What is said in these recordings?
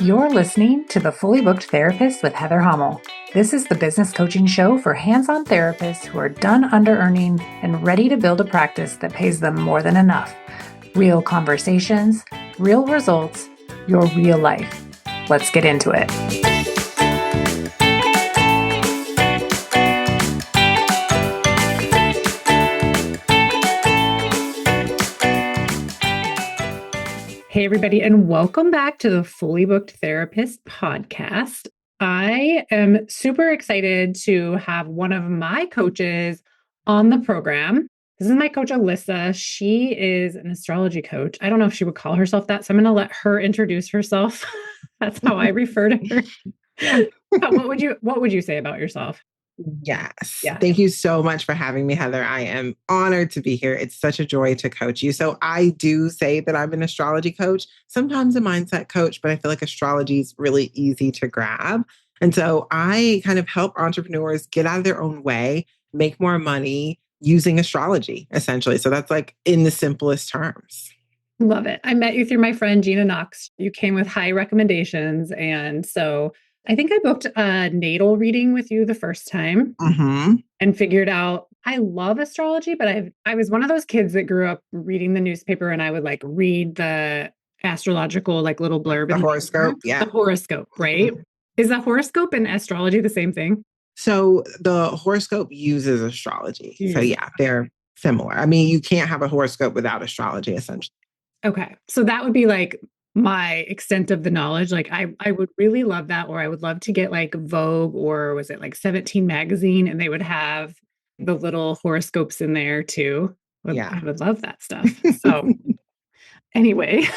You're listening to The Fully Booked Therapist with Heather Hommel. This is the business coaching show for hands-on therapists who are done under-earning and ready to build a practice that pays them more than enough. Real conversations, real results, your real life. Let's get into it. Hey, everybody, and welcome back to the Fully Booked Therapist podcast. I am super excited to have one of my coaches on the program. This is my coach, Alyssa. She is an astrology coach. I don't know if she would call herself that, so I'm going to let her introduce herself. That's how I refer to her. What would you say about yourself? Yes. Yeah. Thank you so much for having me, Heather. I am honored to be here. It's such a joy to coach you. So I do say that I'm an astrology coach, sometimes a mindset coach, but I feel like astrology is really easy to grab. And so I kind of help entrepreneurs get out of their own way, make more money using astrology, essentially. So that's like in the simplest terms. Love it. I met you through my friend, Gina Knox. You came with high recommendations. And so I think I booked a natal reading with you the first time and figured out I love astrology, but I was one of those kids that grew up reading the newspaper and I would like read the astrological like little blurb. The horoscope. Yeah. The horoscope, right? Is the horoscope and astrology the same thing? So the horoscope uses astrology. So yeah, they're similar. I mean, you can't have a horoscope without astrology, essentially. Okay. So that would be like my extent of the knowledge. Like I would really love that, or I would love to get like Vogue, or was it like 17 magazine, and they would have the little horoscopes in there too. I would love that stuff. So anyway.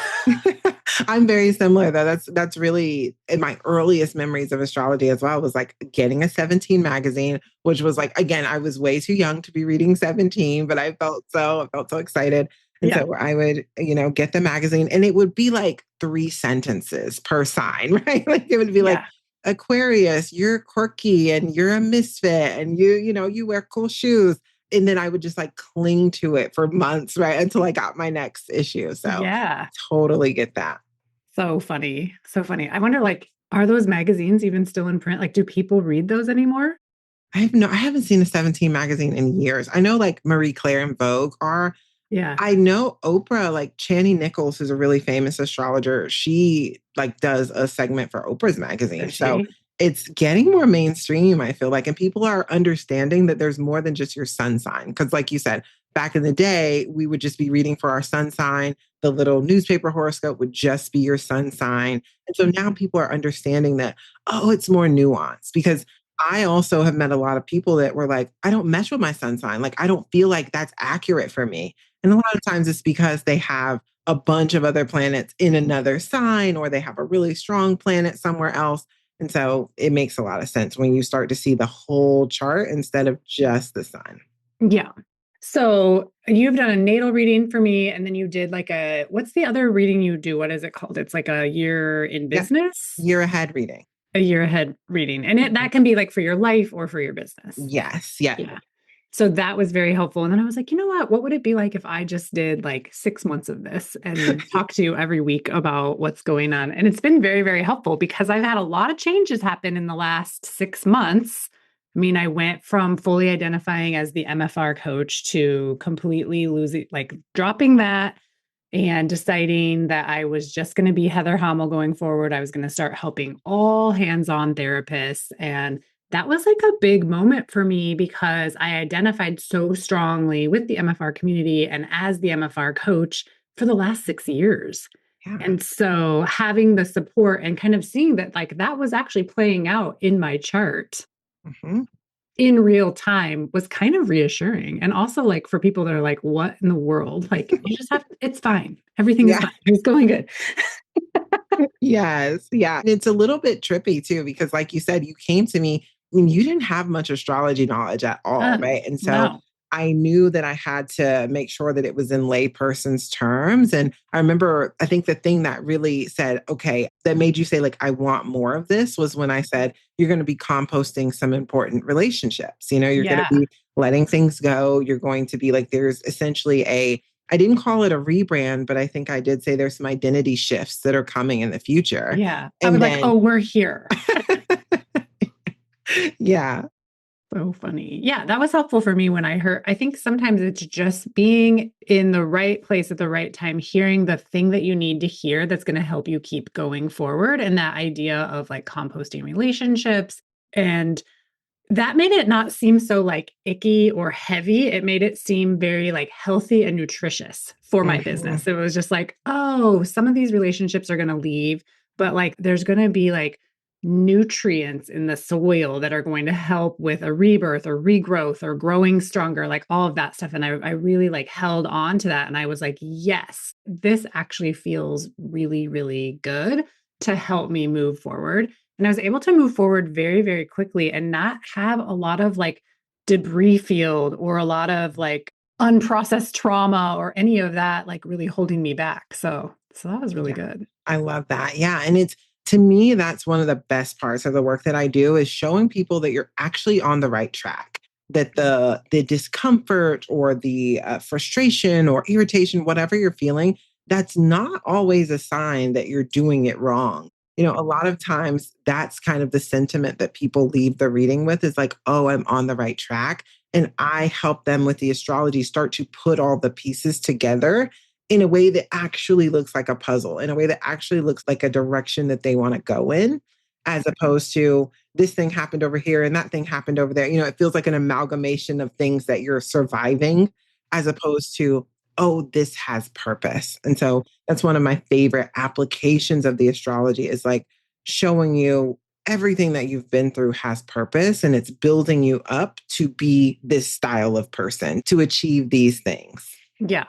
I'm very similar though. That's really in my earliest memories of astrology as well, was like getting a 17 magazine, which was like, again, I was way too young to be reading 17, but I felt so excited. And so I would, get the magazine and it would be like 3 sentences per sign, right? Like it would be like, Aquarius, you're quirky and you're a misfit and you wear cool shoes. And then I would just like cling to it for months, right? Until I got my next issue. So totally get that. So funny. So funny. I wonder, like, are those magazines even still in print? Like, do people read those anymore? I haven't seen a 17 magazine in years. I know like Marie Claire and Vogue are. Yeah. I know Oprah, like Chani Nichols, who's a really famous astrologer. She like does a segment for Oprah's magazine. So it's getting more mainstream, I feel like, and people are understanding that there's more than just your sun sign. Because like you said, back in the day, we would just be reading for our sun sign. The little newspaper horoscope would just be your sun sign. And so now people are understanding that, it's more nuanced, because I also have met a lot of people that were like, I don't mesh with my sun sign. Like, I don't feel like that's accurate for me. And a lot of times it's because they have a bunch of other planets in another sign, or they have a really strong planet somewhere else. And so it makes a lot of sense when you start to see the whole chart instead of just the sun. Yeah. So you've done a natal reading for me, and then you did like what's the other reading you do? What is it called? It's like a year in business? Year ahead reading. A year ahead reading. And that can be like for your life or for your business. Yes. Yeah. So that was very helpful. And then I was like, you know what would it be like if I just did like 6 months of this and talk to you every week about what's going on? And it's been very, very helpful because I've had a lot of changes happen in the last 6 months. I mean, I went from fully identifying as the MFR coach to completely losing, like dropping that and deciding that I was just going to be Heather Hommel going forward. I was going to start helping all hands-on therapists. And that was like a big moment for me because I identified so strongly with the MFR community and as the MFR coach for the last 6 years. Yeah. And so having the support and kind of seeing that like that was actually playing out in my chart in real time was kind of reassuring. And also like for people that are like, what in the world? Like you just have, it's fine. Everything is fine. It's going good. Yes. Yeah. And it's a little bit trippy too, because like you said, you came to me and you didn't have much astrology knowledge at all, right? And so I knew that I had to make sure that it was in layperson's terms. And I remember, I think the thing that really said, okay, that made you say like, I want more of this was when I said, you're going to be composting some important relationships. You're going to be letting things go. You're going to be like, there's essentially a I didn't call it a rebrand, but I think I did say there's some identity shifts that are coming in the future. Yeah. I And was like, then, oh, we're here. yeah, So funny. Yeah, that was helpful for me when I heard. I think sometimes it's just being in the right place at the right time, hearing the thing that you need to hear that's going to help you keep going forward. And that idea of like composting relationships and that made it not seem so like icky or heavy. It made it seem very like healthy and nutritious for my mhm, business. It was just like, oh, some of these relationships are going to leave, but like there's going to be like nutrients in the soil that are going to help with a rebirth or regrowth or growing stronger, like all of that stuff. And I really like held on to that. And I was like, yes, this actually feels really, really good to help me move forward. And I was able to move forward very, very quickly and not have a lot of like debris field or a lot of like unprocessed trauma or any of that like really holding me back. So that was really yeah, good. I love that. Yeah. And it's, to me, that's one of the best parts of the work that I do is showing people that you're actually on the right track, that the discomfort or the frustration or irritation, whatever you're feeling, that's not always a sign that you're doing it wrong. A lot of times that's kind of the sentiment that people leave the reading with is like, oh, I'm on the right track. And I help them with the astrology start to put all the pieces together in a way that actually looks like a puzzle, in a way that actually looks like a direction that they want to go in, as opposed to this thing happened over here and that thing happened over there. It feels like an amalgamation of things that you're surviving, as opposed to, oh, this has purpose. And so that's one of my favorite applications of the astrology is like showing you everything that you've been through has purpose and it's building you up to be this style of person, to achieve these things. Yeah.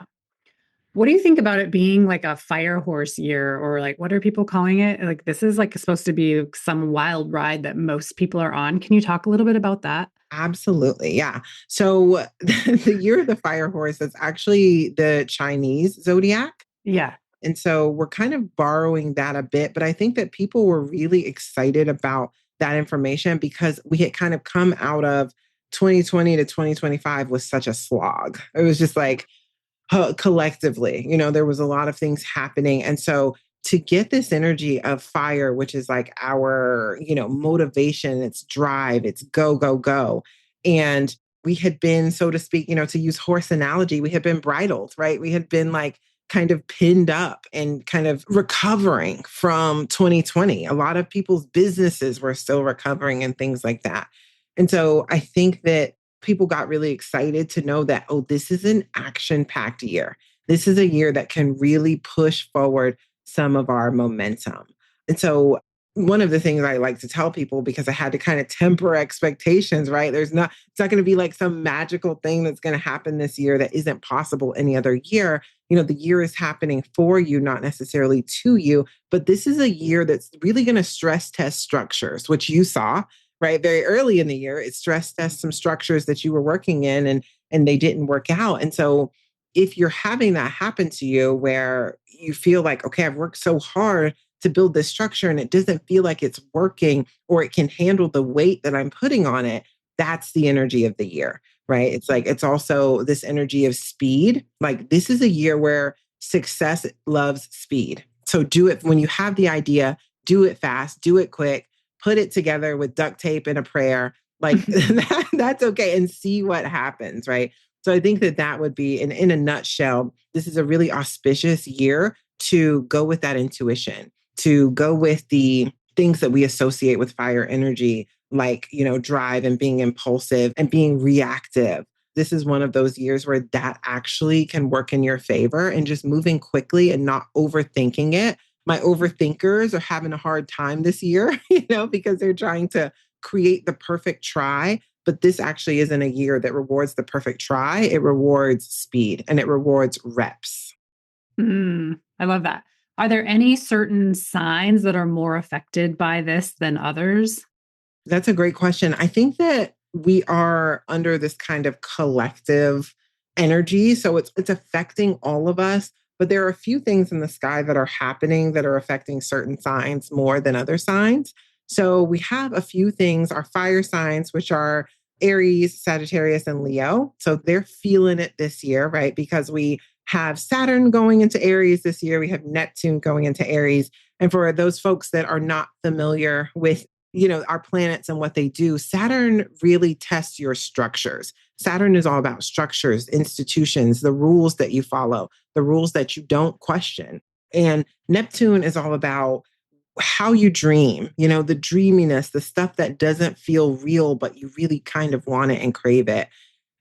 What do you think about it being like a fire horse year or like what are people calling it? Like this is like supposed to be some wild ride that most people are on. Can you talk a little bit about that? Absolutely. Yeah. So the year of the fire horse is actually the Chinese zodiac. Yeah. And so we're kind of borrowing that a bit, but I think that people were really excited about that information because we had kind of come out of 2020 to 2025 was such a slog. It was just like, collectively. There was a lot of things happening. And so to get this energy of fire, which is like our, motivation, it's drive, it's go, go, go. And we had been, so to speak, to use horse analogy, we had been bridled, right? We had been like kind of pinned up and kind of recovering from 2020. A lot of people's businesses were still recovering and things like that. And so I think that people got really excited to know that, oh, this is an action packed year. This is a year that can really push forward some of our momentum. And so, one of the things I like to tell people, because I had to kind of temper expectations, right? It's not going to be like some magical thing that's going to happen this year that isn't possible any other year. The year is happening for you, not necessarily to you. But this is a year that's really going to stress test structures, which you saw right very early in the year. It stress tests some structures that you were working in and they didn't work out. And so if you're having that happen to you where you feel like, okay, I've worked so hard to build this structure and it doesn't feel like it's working or it can handle the weight that I'm putting on it, that's the energy of the year, right? It's like it's also this energy of speed. Like this is a year where success loves speed. So do it when you have the idea, do it fast, do it quick, put it together with duct tape and a prayer. Like that's okay and see what happens, right? So I think that that would be, in a nutshell, this is a really auspicious year to go with that intuition, to go with the things that we associate with fire energy, like, drive and being impulsive and being reactive. This is one of those years where that actually can work in your favor and just moving quickly and not overthinking it. My overthinkers are having a hard time this year, because they're trying to create the perfect try. But this actually isn't a year that rewards the perfect try. It rewards speed and it rewards reps. I love that. Are there any certain signs that are more affected by this than others? That's a great question. I think that we are under this kind of collective energy. So it's affecting all of us. But there are a few things in the sky that are happening that are affecting certain signs more than other signs. So we have a few things, our fire signs, which are Aries, Sagittarius, and Leo. So they're feeling it this year, right? Because we have Saturn going into Aries this year, we have Neptune going into Aries. And for those folks that are not familiar with, our planets and what they do, Saturn really tests your structures. Saturn is all about structures, institutions, the rules that you follow, the rules that you don't question. And Neptune is all about how you dream, the dreaminess, the stuff that doesn't feel real, but you really kind of want it and crave it.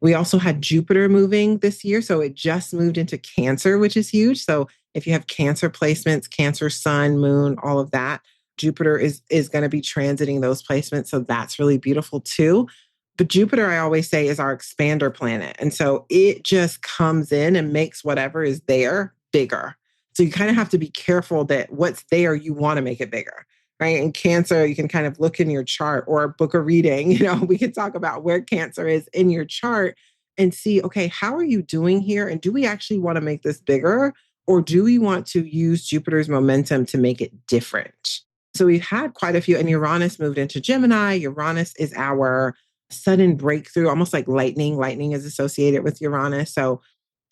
We also had Jupiter moving this year. So it just moved into Cancer, which is huge. So if you have Cancer placements, Cancer, Sun, Moon, all of that, Jupiter is going to be transiting those placements. So that's really beautiful too. But Jupiter, I always say, is our expander planet. And so it just comes in and makes whatever is there bigger. So you kind of have to be careful that what's there, you want to make it bigger, right? In Cancer, you can kind of look in your chart or book a reading. We can talk about where Cancer is in your chart and see, okay, how are you doing here? And do we actually want to make this bigger? Or do we want to use Jupiter's momentum to make it different? So we've had quite a few, and Uranus moved into Gemini. Uranus is our sudden breakthrough, almost like lightning. Lightning is associated with Uranus. So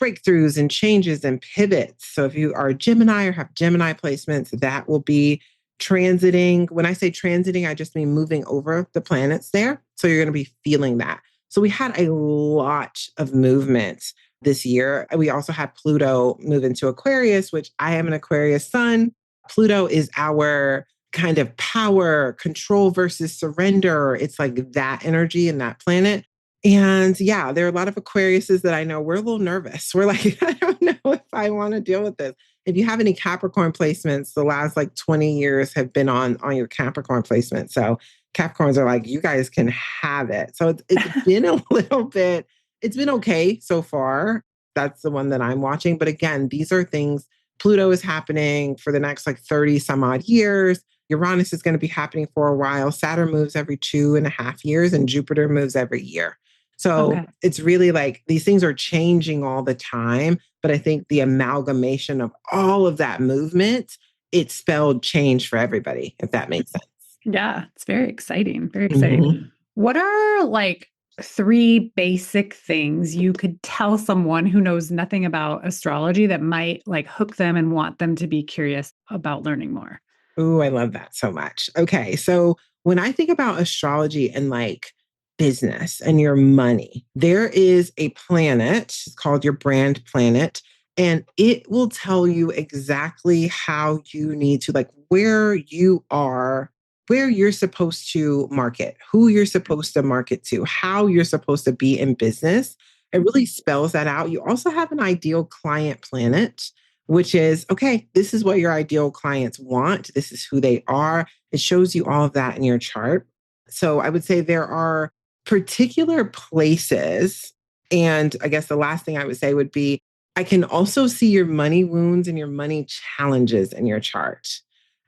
breakthroughs and changes and pivots. So if you are a Gemini or have Gemini placements, that will be transiting. When I say transiting, I just mean moving over the planets there. So you're going to be feeling that. So we had a lot of movement this year. We also had Pluto move into Aquarius, which I am an Aquarius sun. Pluto is our kind of power, control versus surrender. It's like that energy in that planet. And yeah, there are a lot of Aquariuses that I know we're a little nervous. We're like, I don't know if I want to deal with this. If you have any Capricorn placements, the last like 20 years have been on your Capricorn placement. So Capricorns are like, you guys can have it. So it's been a little bit, it's been okay so far. That's the one that I'm watching. But again, these are things, Pluto is happening for the next like 30 some odd years. Uranus is going to be happening for a while. Saturn moves every 2.5 years and Jupiter moves every year. So it's really like these things are changing all the time. But I think the amalgamation of all of that movement, it spelled change for everybody, if that makes sense. Yeah, it's very exciting. Very exciting. Mm-hmm. What are like 3 basic things you could tell someone who knows nothing about astrology that might like hook them and want them to be curious about learning more? Ooh, I love that so much. Okay. So when I think about astrology and like business and your money, there is a planet, it's called your brand planet, and it will tell you exactly how you need to, like where you are, where you're supposed to market, who you're supposed to market to, how you're supposed to be in business. It really spells that out. You also have an ideal client planet, which is, okay, this is what your ideal clients want. This is who they are. It shows you all of that in your chart. So I would say there are particular places. And I guess the last thing I would say would be, I can also see your money wounds and your money challenges in your chart.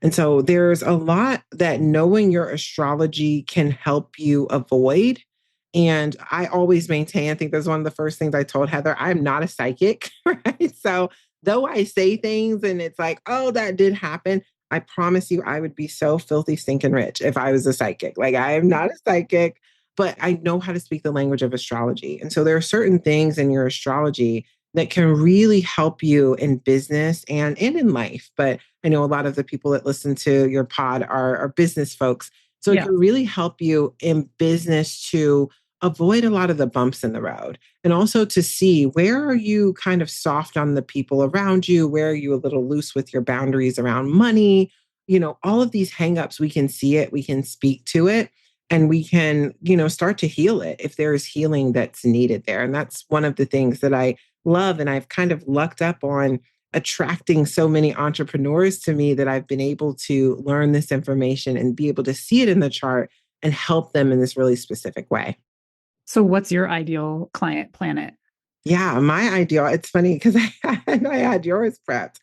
And so there's a lot that knowing your astrology can help you avoid. And I always maintain, I think that's one of the first things I told Heather, I'm not a psychic, right? So though I say things and it's like, oh, that did happen, I promise you I would be so filthy stinking rich if I was a psychic. Like I am not a psychic, but I know how to speak the language of astrology. And so there are certain things in your astrology that can really help you in business and in life. But I know a lot of the people that listen to your pod are business folks. So it can really help you in business to avoid a lot of the bumps in the road and also to see where are you kind of soft on the people around you? Where are you a little loose with your boundaries around money? All of these hangups, we can see it, we can speak to it, and we can, start to heal it if there is healing that's needed there. And that's one of the things that I love. And I've kind of lucked up on attracting so many entrepreneurs to me that I've been able to learn this information and be able to see it in the chart and help them in this really specific way. So what's your ideal client planet? Yeah, my ideal, it's funny because I had yours prepped.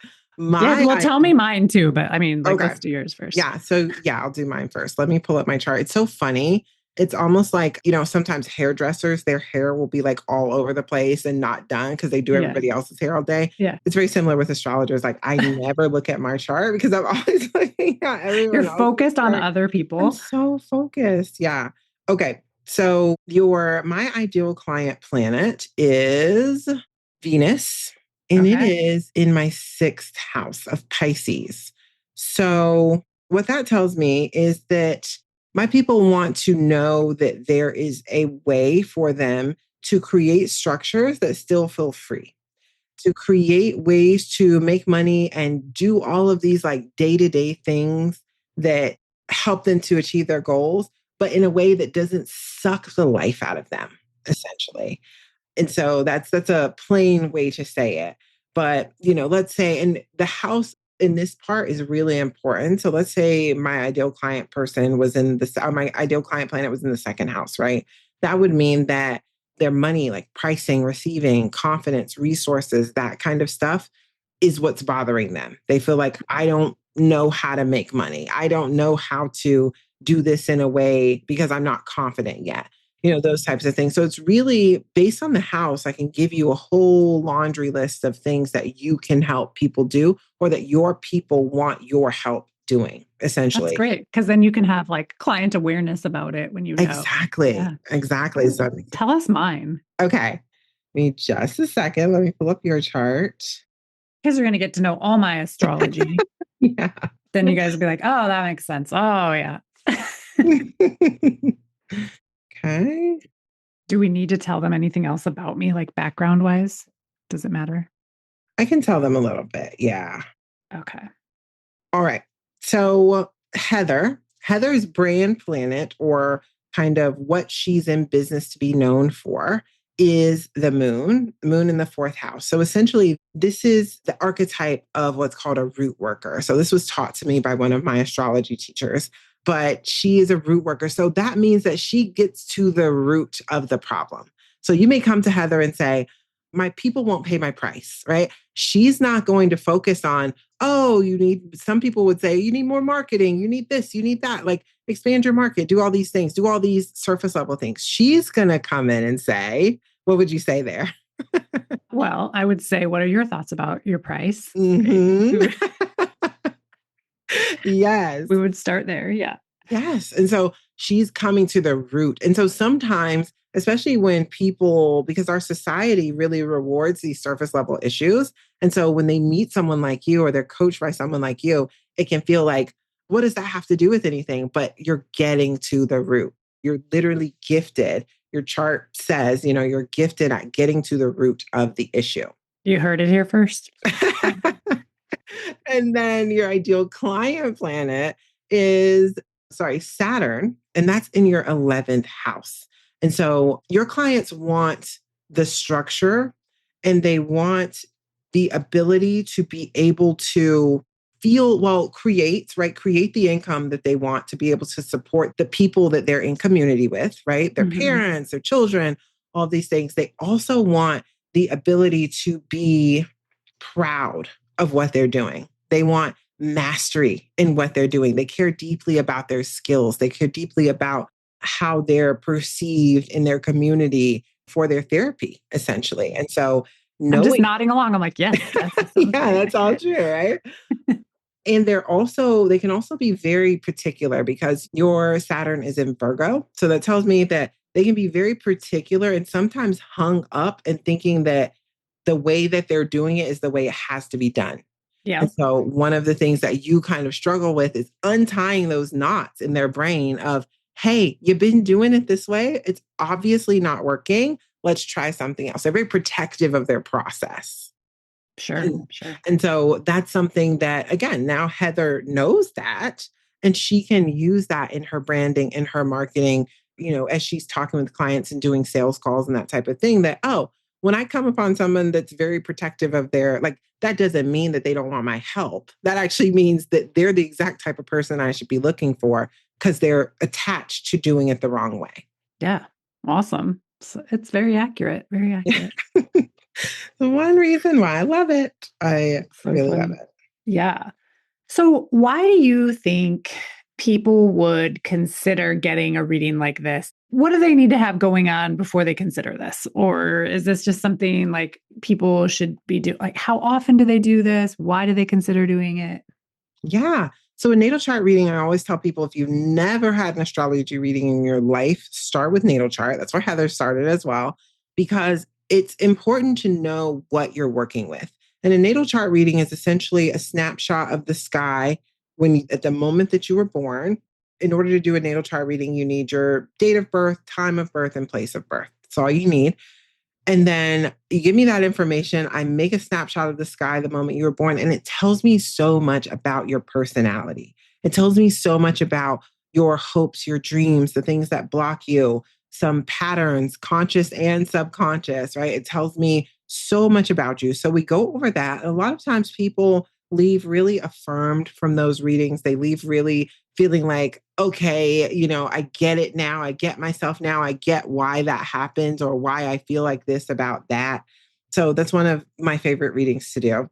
Tell me mine too, but I mean, like, let's do yours first. Yeah. So yeah, I'll do mine first. Let me pull up my chart. It's so funny. It's almost like, sometimes hairdressers, their hair will be like all over the place and not done because they do everybody else's hair all day. Yeah. It's very similar with astrologers. Like I never look at my chart because I'm always looking at everyone else. You're focused on other people. I'm so focused. Yeah. Okay. So my ideal client planet is Venus, and it Okay. is in my sixth house of Pisces. So what that tells me is that my people want to know that there is a way for them to create structures that still feel free, to create ways to make money and do all of these like day to day things that help them to achieve their goals, but in a way that doesn't suck the life out of them, essentially. And so that's a plain way to say it. But, let's say, and the house in this part is really important. So let's say my ideal client person was in my ideal client planet was in the second house, right? That would mean that their money, like pricing, receiving, confidence, resources, that kind of stuff is what's bothering them. They feel like, I don't know how to make money. I don't know how to do this in a way because I'm not confident yet. Those types of things. So it's really based on the house. I can give you a whole laundry list of things that you can help people do or that your people want your help doing, That's essentially. great. Because then you can have like client awareness about it when you know. Exactly. Yeah. Exactly. So, Tell us mine. okay. Give me just a second. Let me pull up your chart. Because you're going to get to know all my astrology. Yeah. Then you guys will be like, oh, that makes sense. Oh, yeah. Okay. Do we need to tell them anything else about me, like background wise? Does it matter? I can tell them a little bit. Yeah. Okay. All right. So Heather's brand planet, or kind of what she's in business to be known for, is the moon in the fourth house. So essentially, this is the archetype of what's called a root worker. So this was taught to me by one of my astrology teachers, but she is a root worker. So that means that she gets to the root of the problem. So you may come to Heather and say, my people won't pay my price, right? She's not going to focus on, oh, some people would say, you need more marketing, you need this, you need that, like expand your market, do all these things, do all these surface level things. She's going to come in and say, what would you say there? Well, I would say, what are your thoughts about your price? Right? Mm-hmm. Yes. We would start there. Yeah. Yes. And so she's coming to the root. And so sometimes, especially when people, because our society really rewards these surface level issues. And so when they meet someone like you or they're coached by someone like you, it can feel like, what does that have to do with anything? But you're getting to the root. You're literally gifted. Your chart says, you're gifted at getting to the root of the issue. You heard it here first. And then your ideal client planet is, Saturn, and that's in your 11th house. And so your clients want the structure and they want the ability to be able to create, right? Create the income that they want to be able to support the people that they're in community with, right? Their parents, their children, all these things. They also want the ability to be proud of what they're doing. They want mastery in what they're doing. They care deeply about their skills. They care deeply about how they're perceived in their community for their therapy, essentially. And so I'm just knowing, nodding along. I'm like, yes, that yeah, that's all true, right? And they can also be very particular because your Saturn is in Virgo. So that tells me that they can be very particular and sometimes hung up and thinking that the way that they're doing it is the way it has to be done. Yeah. And so one of the things that you kind of struggle with is untying those knots in their brain of, hey, you've been doing it this way. It's obviously not working. Let's try something else. They're very protective of their process. Sure. Sure. And so that's something that, again, now Heather knows that, and she can use that in her branding, in her marketing, as she's talking with clients and doing sales calls and that type of thing, that, oh, when I come upon someone that's very protective of that doesn't mean that they don't want my help. That actually means that they're the exact type of person I should be looking for because they're attached to doing it the wrong way. Yeah. Awesome. It's very accurate. Very accurate. The one reason why I love it. I So really funny. love it. Yeah. So why do you think people would consider getting a reading like this? What do they need to have going on before they consider this? Or is this just something like people should be doing? Like, how often do they do this? Why do they consider doing it? Yeah. So, a natal chart reading, I always tell people if you've never had an astrology reading in your life, start with natal chart. That's where Heather started as well, because it's important to know what you're working with. And a natal chart reading is essentially a snapshot of the sky at the moment that you were born. In order to do a natal chart reading, you need your date of birth, time of birth, and place of birth. That's all you need. And then you give me that information. I make a snapshot of the sky the moment you were born, and it tells me so much about your personality. It tells me so much about your hopes, your dreams, the things that block you, some patterns, conscious and subconscious, right? It tells me so much about you. So we go over that. A lot of times people leave really affirmed from those readings. They leave really feeling like, okay, I get it now. I get myself now. I get why that happens or why I feel like this about that. So that's one of my favorite readings to do.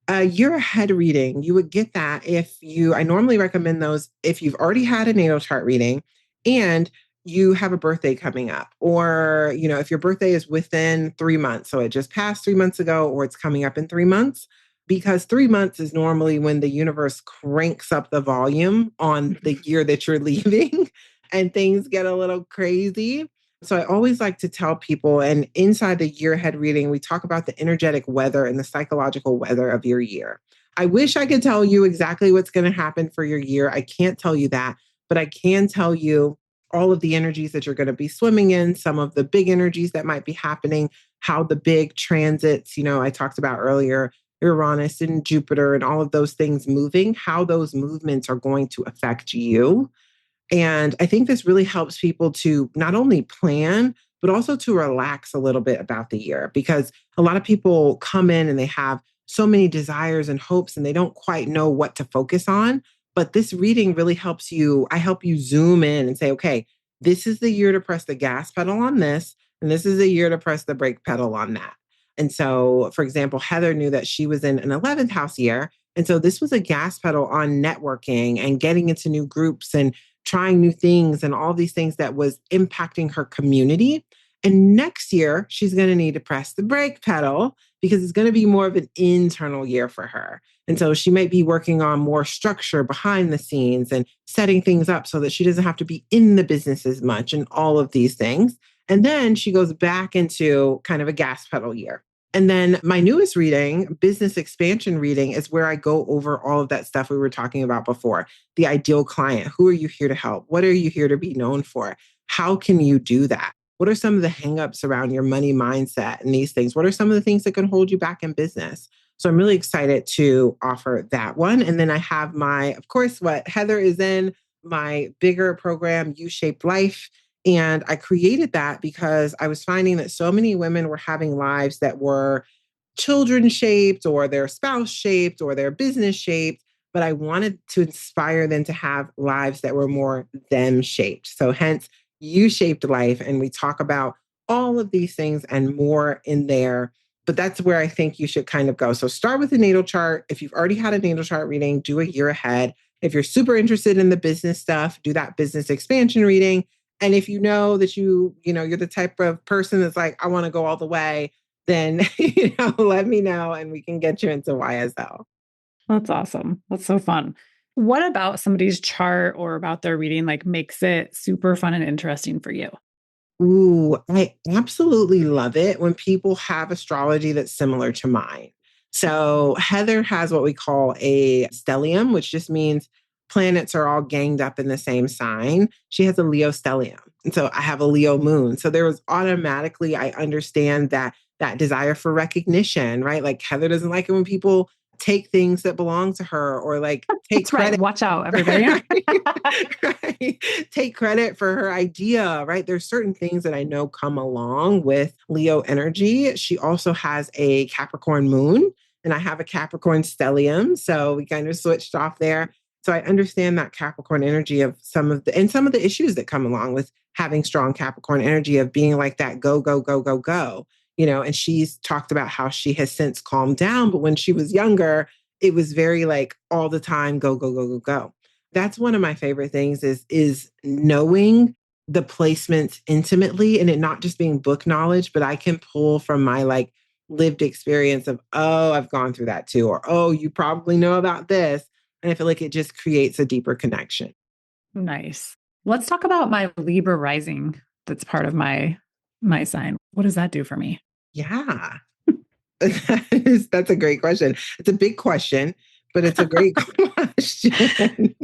A year ahead reading, you would get that I normally recommend those if you've already had a natal chart reading and you have a birthday coming up, or, if your birthday is within 3 months. So it just passed 3 months ago, or it's coming up in 3 months, because 3 months is normally when the universe cranks up the volume on the year that you're leaving and things get a little crazy. So I always like to tell people, and inside the year ahead reading, we talk about the energetic weather and the psychological weather of your year. I wish I could tell you exactly what's going to happen for your year. I can't tell you that, but I can tell you all of the energies that you're going to be swimming in, some of the big energies that might be happening, how the big transits, I talked about earlier, Uranus and Jupiter and all of those things moving, how those movements are going to affect you. And I think this really helps people to not only plan, but also to relax a little bit about the year, because a lot of people come in and they have so many desires and hopes and they don't quite know what to focus on. But this reading really helps you. I help you zoom in and say, okay, this is the year to press the gas pedal on this, and this is the year to press the brake pedal on that. And so, for example, Heather knew that she was in an 11th house year. And so this was a gas pedal on networking and getting into new groups and trying new things and all these things that was impacting her community. And next year, she's going to need to press the brake pedal because it's going to be more of an internal year for her. And so she might be working on more structure behind the scenes and setting things up so that she doesn't have to be in the business as much and all of these things. And then she goes back into kind of a gas pedal year. And then my newest reading, business expansion reading, is where I go over all of that stuff we were talking about before. The ideal client. Who are you here to help? What are you here to be known for? How can you do that? What are some of the hangups around your money mindset and these things? What are some of the things that can hold you back in business? So I'm really excited to offer that one. And then I have of course, what Heather is in, my bigger program, U-Shaped Life. And I created that because I was finding that so many women were having lives that were children shaped or their spouse shaped or their business shaped, but I wanted to inspire them to have lives that were more them shaped. So hence U-Shaped Life. And we talk about all of these things and more in there. But that's where I think you should kind of go. So start with the natal chart. If you've already had a natal chart reading, do a year ahead. If you're super interested in the business stuff, do that business expansion reading. And if you know that you're the type of person that's like, I want to go all the way, then let me know and we can get you into YSL. That's awesome. That's so fun. What about somebody's chart or about their reading makes it super fun and interesting for you? Ooh, I absolutely love it when people have astrology that's similar to mine. So Heather has what we call a stellium, which just means planets are all ganged up in the same sign. She has a Leo stellium. And so I have a Leo moon. So there was automatically, I understand that desire for recognition, right? Like Heather doesn't like it when people take things that belong to her or take That's right. credit. Watch out, everybody. Right? Take credit for her idea, right? There's certain things that I know come along with Leo energy. She also has a Capricorn moon and I have a Capricorn stellium. So we kind of switched off there. So I understand that Capricorn energy of some of the issues that come along with having strong Capricorn energy of being like that go, go, go, go, go. And she's talked about how she has since calmed down, but when she was younger, it was very like all the time, go, go, go, go, go. That's one of my favorite things is knowing the placements intimately and it not just being book knowledge, but I can pull from my lived experience of, oh, I've gone through that too, or oh, you probably know about this. And I feel like it just creates a deeper connection. Nice. Let's talk about my Libra rising. That's part of my sign. What does that do for me? Yeah. That's a great question. It's a big question, but it's a great question.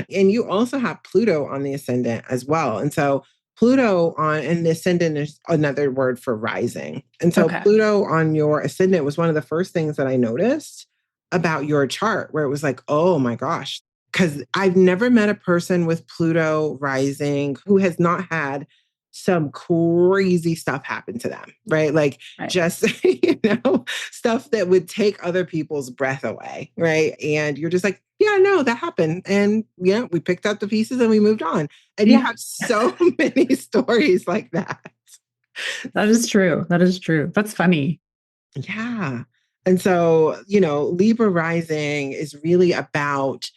And you also have Pluto on the ascendant as well. And so Pluto on and the ascendant is another word for rising. And so Okay. Pluto on your ascendant was one of the first things that I noticed about your chart, where it was like, oh my gosh, because I've never met a person with Pluto rising who has not had some crazy stuff happen to them, right? Like Right. just, stuff that would take other people's breath away, right? And you're just like, yeah, no, that happened. And yeah, we picked up the pieces and we moved on. And you Yeah, have so many stories like that. that is true. That is true. That's funny. Yeah. And so, Libra rising is really about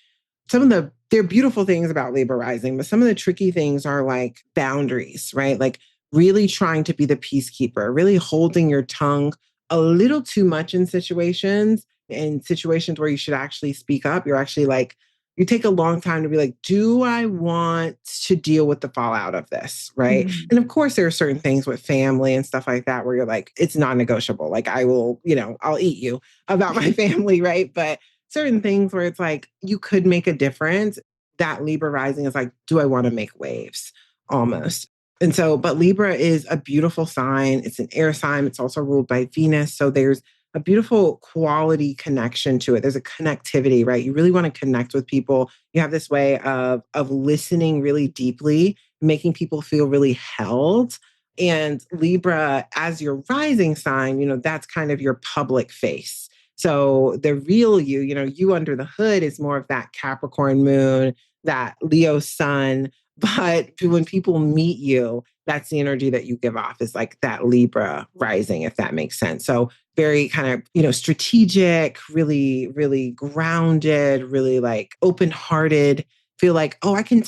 there are beautiful things about Libra rising, but some of the tricky things are like boundaries, right? Like really trying to be the peacekeeper, really holding your tongue a little too much in situations where you should actually speak up. You're actually like, you take a long time to be like, do I want to deal with the fallout of this? Right. Mhm. And of course, there are certain things with family and stuff like that where you're like, it's non negotiable. Like, I will, I'll eat you about my family. Right. But certain things where it's like you could make a difference. That Libra rising is like, do I want to make waves almost? And so, but Libra is a beautiful sign. It's an air sign. It's also ruled by Venus. So there's a beautiful quality connection to it. There's a connectivity, right? You really want to connect with people. You have this way of listening really deeply, making people feel really held. And Libra, as your rising sign, that's kind of your public face. So the real you under the hood is more of that Capricorn moon, that Leo sun. But when people meet you, that's the energy that you give off is like that Libra rising, if that makes sense. So very kind of, strategic, really, really grounded, really like open-hearted. Feel like, oh, I can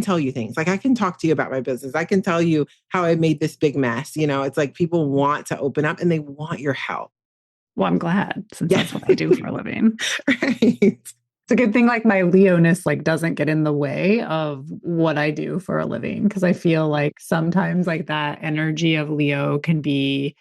tell you things. Like I can talk to you about my business. I can tell you how I made this big mess. It's like people want to open up and they want your help. Well, I'm glad since Yeah. that's what I do for a living. Right. It's a good thing like my Leoness like doesn't get in the way of what I do for a living because I feel like sometimes like that energy of Leo can be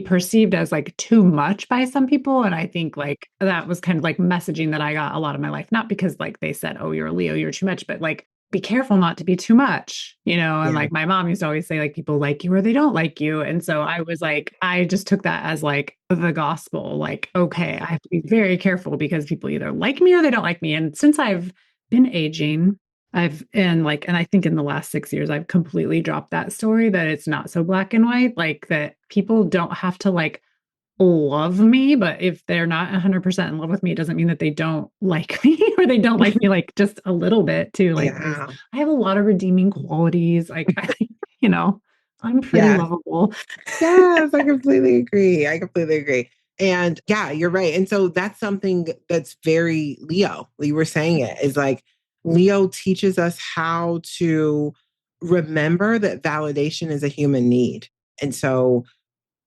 perceived as like too much by some people. And I think like that was kind of like messaging that I got a lot of my life, not because like they said, oh, you're a Leo, you're too much, but like be careful not to be too much, and Yeah. like my mom used to always say like people like you or they don't like you. And so I was like, I just took that as like the gospel, like, okay, I have to be very careful because people either like me or they don't like me. And since I've been aging, and I think in the last 6 years, I've completely dropped that story that it's not so black and white, like that people don't have to like love me, but if they're not 100% in love with me, it doesn't mean that they don't like me or they don't like me like just a little bit too. Like Yeah. I have a lot of redeeming qualities. Like you know, I'm pretty Yes. lovable. Yes, I completely agree. I completely agree. And yeah, you're right. And so that's something that's very Leo. You were saying it is like Leo teaches us how to remember that validation is a human need. And so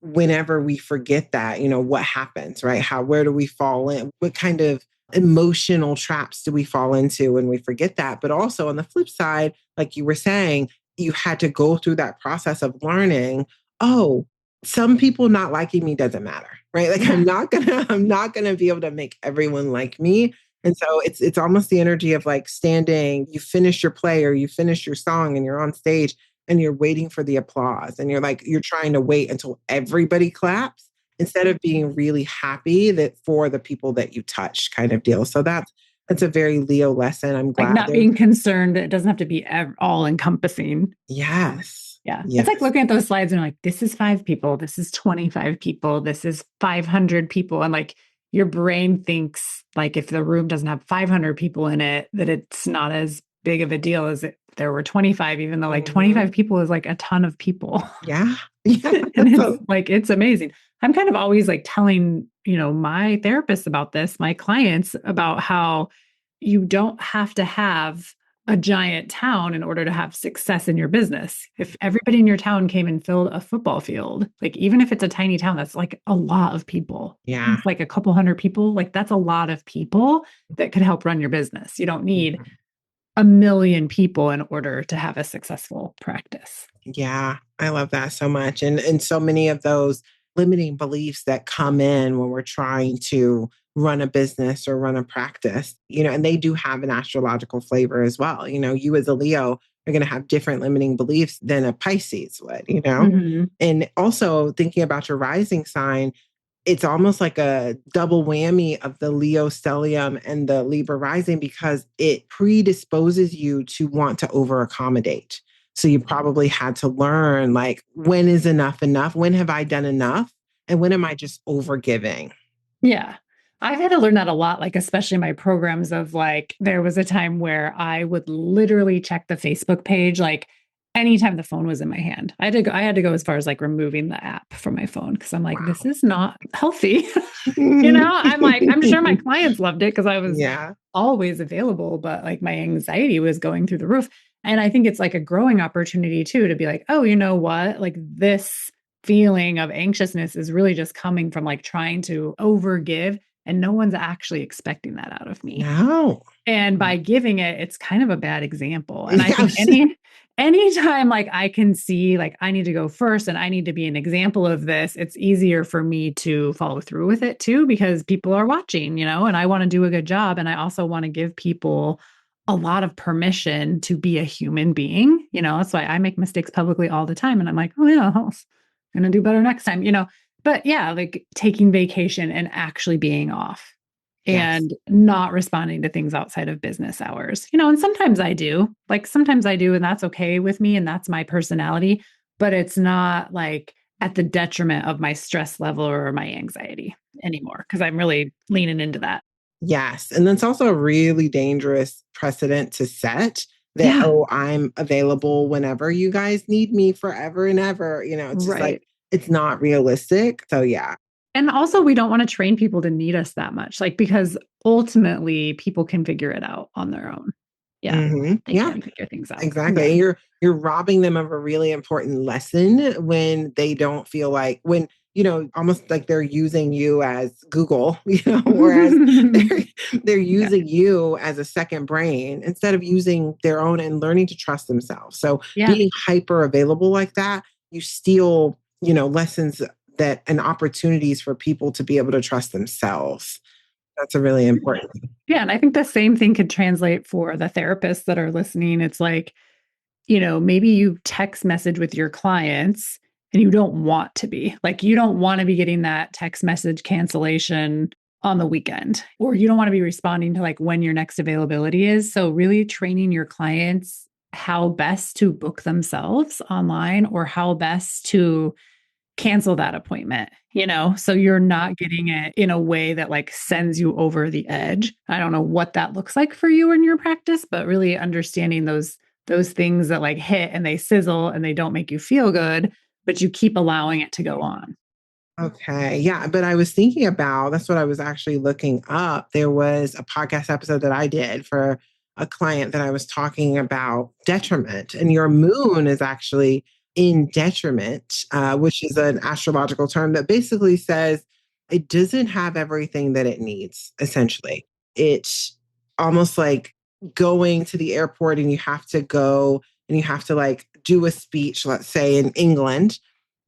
whenever we forget that, what happens, right? Where do we fall in? What kind of emotional traps do we fall into when we forget that? But also on the flip side, like you were saying, you had to go through that process of learning, oh, some people not liking me doesn't matter, right? Like Yeah. I'm not gonna be able to make everyone like me. And so it's almost the energy of like standing, you finish your play or you finish your song and you're on stage and you're waiting for the applause and you're trying to wait until everybody claps instead of being really happy that for the people that you touch kind of deal. So that's a very Leo lesson. I'm Like glad not there. being concerned. It doesn't have to be all encompassing. Yes. Yeah. It's like Yes. looking at those slides and like, this is 5 people, this is 25 people, this is 500 people. And like your brain thinks like if the room doesn't have 500 people in it, that it's not as big of a deal as if there were 25, even though like Mhm. 25 people is like a ton of people. Yeah. Yeah. And it's So like, it's amazing. I'm kind of always like telling, my therapist about this, my clients about how you don't have to have a giant town in order to have success in your business. If everybody in your town came and filled a football field, like even if it's a tiny town, that's like a lot of people. Yeah. It's like a couple hundred people, like that's a lot of people that could help run your business. You don't need a million people in order to have a successful practice. Yeah, I love that so much. And so many of those limiting beliefs that come in when we're trying to run a business or run a practice, and they do have an astrological flavor as well. You as a Leo are going to have different limiting beliefs than a Pisces would. Mm-hmm. And also thinking about your rising sign, it's almost like a double whammy of the Leo stellium and the Libra rising because it predisposes you to want to over accommodate. So you probably had to learn like, when is enough enough? When have I done enough? And when am I just over giving? Yeah. I've had to learn that a lot, like, especially my programs of like, there was a time where I would literally check the Facebook page, like anytime the phone was in my hand. I had to go as far as like removing the app from my phone because I'm like, Wow. this is not healthy. I'm like, I'm sure my clients loved it because I was Yeah. always available, but like my anxiety was going through the roof. And I think it's like a growing opportunity too to be like, oh, you know what? Like this feeling of anxiousness is really just coming from like trying to overgive and no one's actually expecting that out of me. No. And by giving it, it's kind of a bad example. And I think Yes. anytime like I can see like I need to go first and I need to be an example of this, it's easier for me to follow through with it too, because people are watching, and I want to do a good job. And I also want to give people a lot of permission to be a human being. That's why I make mistakes publicly all the time. And I'm like, oh yeah, I'm gonna do better next time. But yeah, like taking vacation and actually being off Yes. and not responding to things outside of business hours. And sometimes I do. Like sometimes I do, and that's okay with me and that's my personality, but it's not like at the detriment of my stress level or my anxiety anymore because I'm really leaning into that. Yes. And that's also a really dangerous precedent to set that, Yeah, oh, I'm available whenever you guys need me forever and ever. It's just like, right. it's not realistic. So, yeah. And also, we don't want to train people to need us that much, like, because ultimately people can figure it out on their own. Yeah, they Yeah, can figure things out. exactly. Yeah. And you're robbing them of a really important lesson when they don't feel like almost like they're using you as Google, whereas they're Yeah. using you as a second brain instead of using their own and learning to trust themselves. So Yeah. being hyper available like that, you steal, lessons that and opportunities for people to be able to trust themselves. That's a really important. Yeah. And I think the same thing could translate for the therapists that are listening. It's like, maybe you text message with your clients and you don't want to be like, you don't want to be getting that text message cancellation on the weekend, or you don't want to be responding to like when your next availability is. So, really training your clients how best to book themselves online or how best to cancel that appointment, so you're not getting it in a way that like sends you over the edge. I don't know what that looks like for you in your practice, but really understanding those things that like hit and they sizzle and they don't make you feel good, but you keep allowing it to go on. Okay. Yeah. But I was thinking about that's what I was actually looking up. There was a podcast episode that I did for a client that I was talking about detriment, and your moon is actually in detriment, which is an astrological term that basically says it doesn't have everything that it needs, essentially. It's almost like going to the airport and you have to go and you have to like do a speech, let's say in England,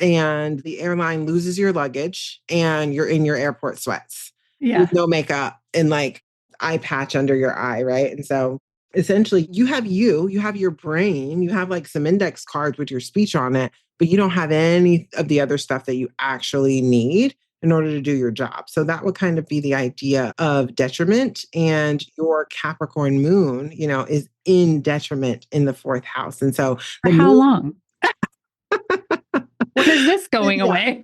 and the airline loses your luggage and you're in your airport sweats with Yeah. no makeup and like eye patch under your eye, right? And so essentially you have your brain, you have like some index cards with your speech on it, but you don't have any of the other stuff that you actually need in order to do your job. So that would kind of be the idea of detriment. And your Capricorn moon, is in detriment in the fourth house. And so For the how moon. long? When is this going Yeah. away?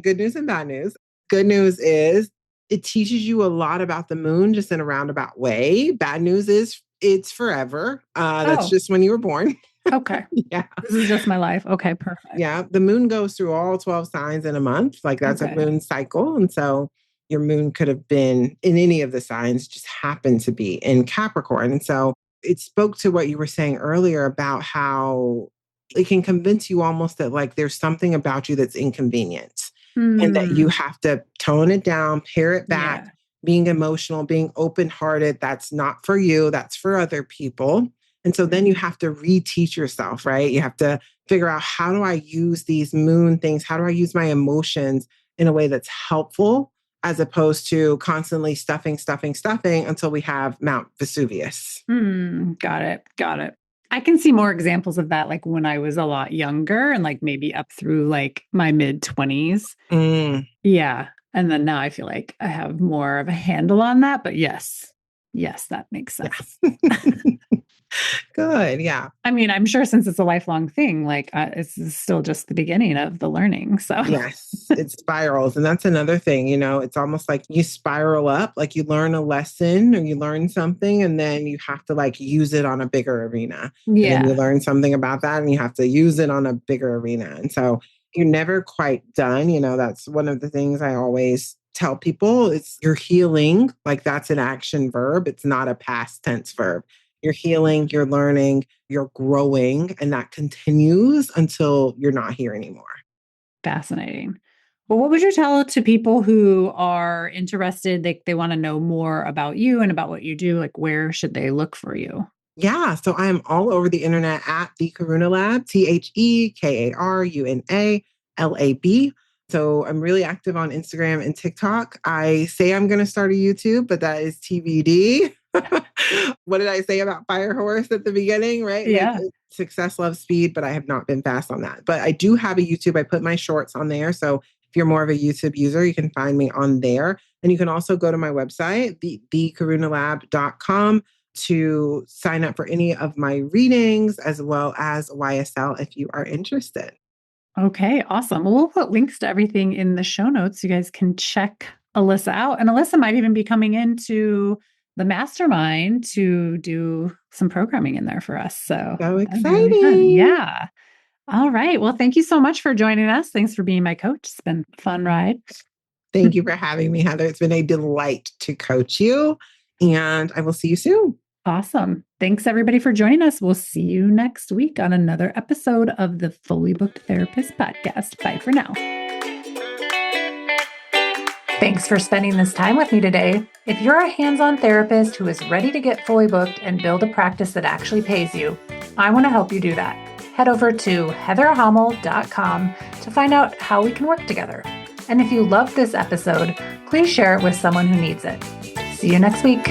Good news and bad news. Good news is it teaches you a lot about the moon just in a roundabout way. Bad news is it's forever. That's Oh, just when you were born. okay. Yeah. This is just my life. Okay, perfect. Yeah. The moon goes through all 12 signs in a month. Like that's a Okay. moon cycle. And so your moon could have been in any of the signs, just happened to be in Capricorn. And so it spoke to what you were saying earlier about how it can convince you almost that like there's something about you that's inconvenient and that you have to tone it down, pare it back, Yeah. being emotional, being open hearted. That's not for you, that's for other people. And so then you have to reteach yourself, right? You have to figure out, how do I use these moon things? How do I use my emotions in a way that's helpful, as opposed to constantly stuffing until we have Mount Vesuvius. Got it. Got it. I can see more examples of that, like when I was a lot younger and like maybe up through like my mid 20s. Yeah. And then now I feel like I have more of a handle on that. But yes, that makes sense. Yeah. Good. Yeah. I mean, I'm sure since it's a lifelong thing, like it's still just the beginning of the learning. So, yes, it spirals. And that's another thing, it's almost like you spiral up, like you learn a lesson or you learn something, and then you have to like use it on a bigger arena. And then you learn something about that and you have to use it on a bigger arena. And so you're never quite done. That's one of the things I always tell people is you're healing. Like that's an action verb. It's not a past tense verb. You're healing, you're learning, you're growing, and that continues until you're not here anymore. Fascinating. Well, what would you tell to people who are interested, they want to know more about you and about what you do? Like, where should they look for you? Yeah, so I am all over the internet at the Karuna Lab, TheKaruna Lab. So I'm really active on Instagram and TikTok. I say I'm going to start a YouTube, but that is TBD. What did I say about Fire Horse at the beginning, right? Yeah. Like success loves speed, but I have not been fast on that. But I do have a YouTube. I put my shorts on there. So if you're more of a YouTube user, you can find me on there. And you can also go to my website, thekarunalab.com, to sign up for any of my readings as well as YSL if you are interested. Okay, awesome. Well, we'll put links to everything in the show notes. You guys can check Alyssa out. And Alyssa might even be coming into the mastermind to do some programming in there for us. So that'd be really fun. Exciting. Yeah. All right. Well, thank you so much for joining us. Thanks for being my coach. It's been a fun ride. Thank you for having me, Heather. It's been a delight to coach you, and I will see you soon. Awesome. Thanks everybody for joining us. We'll see you next week on another episode of the Fully Booked Therapist podcast. Bye for now. Thanks for spending this time with me today. If you're a hands-on therapist who is ready to get fully booked and build a practice that actually pays you, I want to help you do that. Head over to heatherhummel.com to find out how we can work together. And if you loved this episode, please share it with someone who needs it. See you next week.